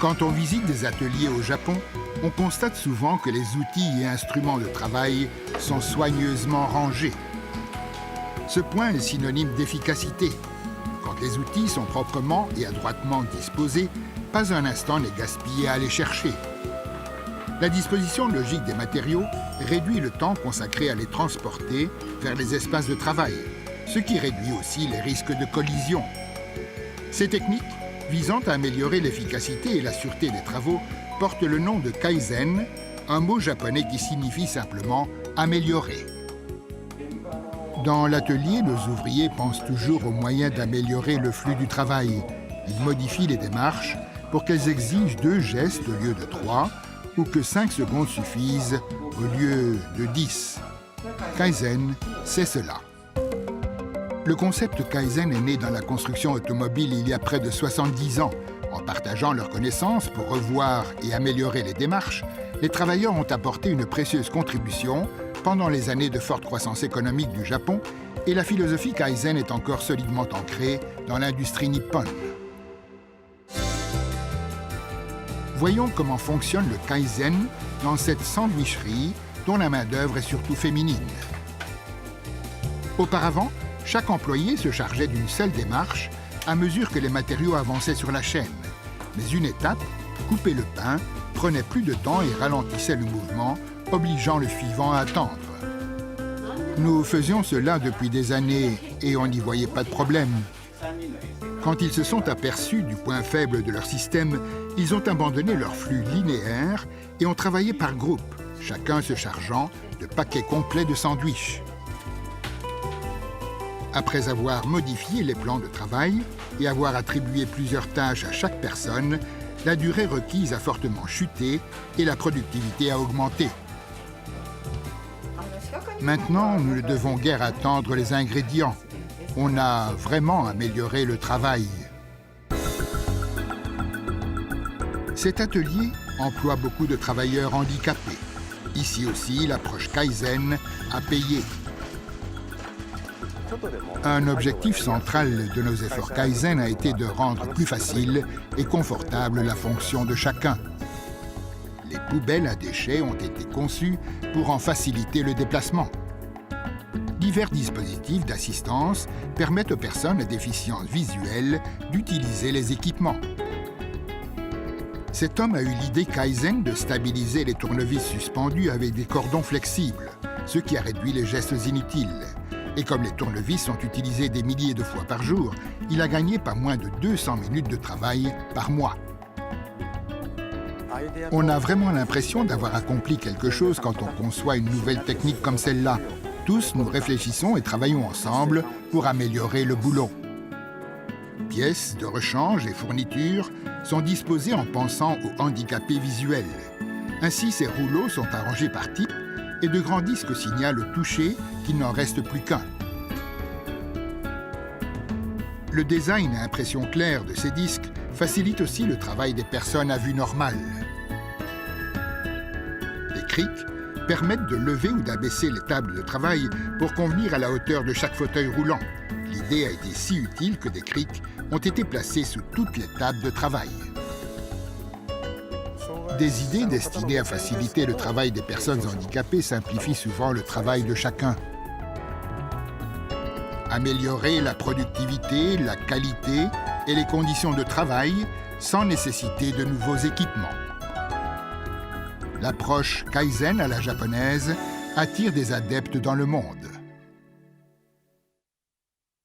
Quand on visite des ateliers au Japon, on constate souvent que les outils et instruments de travail sont soigneusement rangés. Ce point est synonyme d'efficacité. Quand les outils sont proprement et adroitement disposés, pas un instant n'est gaspillé à les chercher. La disposition logique des matériaux réduit le temps consacré à les transporter vers les espaces de travail, ce qui réduit aussi les risques de collision. Ces techniques, visant à améliorer l'efficacité et la sûreté des travaux, portent le nom de Kaizen, un mot japonais qui signifie simplement « améliorer ». Dans l'atelier, nos ouvriers pensent toujours aux moyens d'améliorer le flux du travail. Ils modifient les démarches pour qu'elles exigent 2 gestes au lieu de 3 ou que 5 secondes suffisent au lieu de 10. Kaizen, c'est cela. Le concept Kaizen est né dans la construction automobile il y a près de 70 ans. En partageant leurs connaissances pour revoir et améliorer les démarches, les travailleurs ont apporté une précieuse contribution pendant les années de forte croissance économique du Japon, et la philosophie Kaizen est encore solidement ancrée dans l'industrie nippone. Voyons comment fonctionne le Kaizen dans cette sandwicherie dont la main-d'œuvre est surtout féminine. Auparavant, chaque employé se chargeait d'une seule démarche à mesure que les matériaux avançaient sur la chaîne. Mais une étape, couper le pain, prenait plus de temps et ralentissait le mouvement, obligeant le suivant à attendre. Nous faisions cela depuis des années et on n'y voyait pas de problème. Quand ils se sont aperçus du point faible de leur système, ils ont abandonné leur flux linéaire et ont travaillé par groupe, chacun se chargeant de paquets complets de sandwichs. Après avoir modifié les plans de travail et avoir attribué plusieurs tâches à chaque personne, la durée requise a fortement chuté et la productivité a augmenté. Maintenant, nous ne devons guère attendre les ingrédients. On a vraiment amélioré le travail. Cet atelier emploie beaucoup de travailleurs handicapés. Ici aussi, l'approche Kaizen a payé. Un objectif central de nos efforts Kaizen a été de rendre plus facile et confortable la fonction de chacun. Les poubelles à déchets ont été conçues pour en faciliter le déplacement. Divers dispositifs d'assistance permettent aux personnes à déficience visuelle d'utiliser les équipements. Cet homme a eu l'idée Kaizen de stabiliser les tournevis suspendus avec des cordons flexibles, ce qui a réduit les gestes inutiles. Et comme les tournevis sont utilisés des milliers de fois par jour, il a gagné pas moins de 200 minutes de travail par mois. On a vraiment l'impression d'avoir accompli quelque chose quand on conçoit une nouvelle technique comme celle-là. Tous, nous réfléchissons et travaillons ensemble pour améliorer le boulot. Pièces de rechange et fournitures sont disposées en pensant aux handicapés visuels. Ainsi, ces rouleaux sont arrangés par type et de grands disques signalent au toucher qu'il n'en reste plus qu'un. Le design à impression claire de ces disques facilite aussi le travail des personnes à vue normale. Les crics permettent de lever ou d'abaisser les tables de travail pour convenir à la hauteur de chaque fauteuil roulant. L'idée a été si utile que des crics ont été placés sous toutes les tables de travail. Des idées destinées à faciliter le travail des personnes handicapées simplifient souvent le travail de chacun. Améliorer la productivité, la qualité et les conditions de travail sans nécessiter de nouveaux équipements. L'approche Kaizen à la japonaise attire des adeptes dans le monde.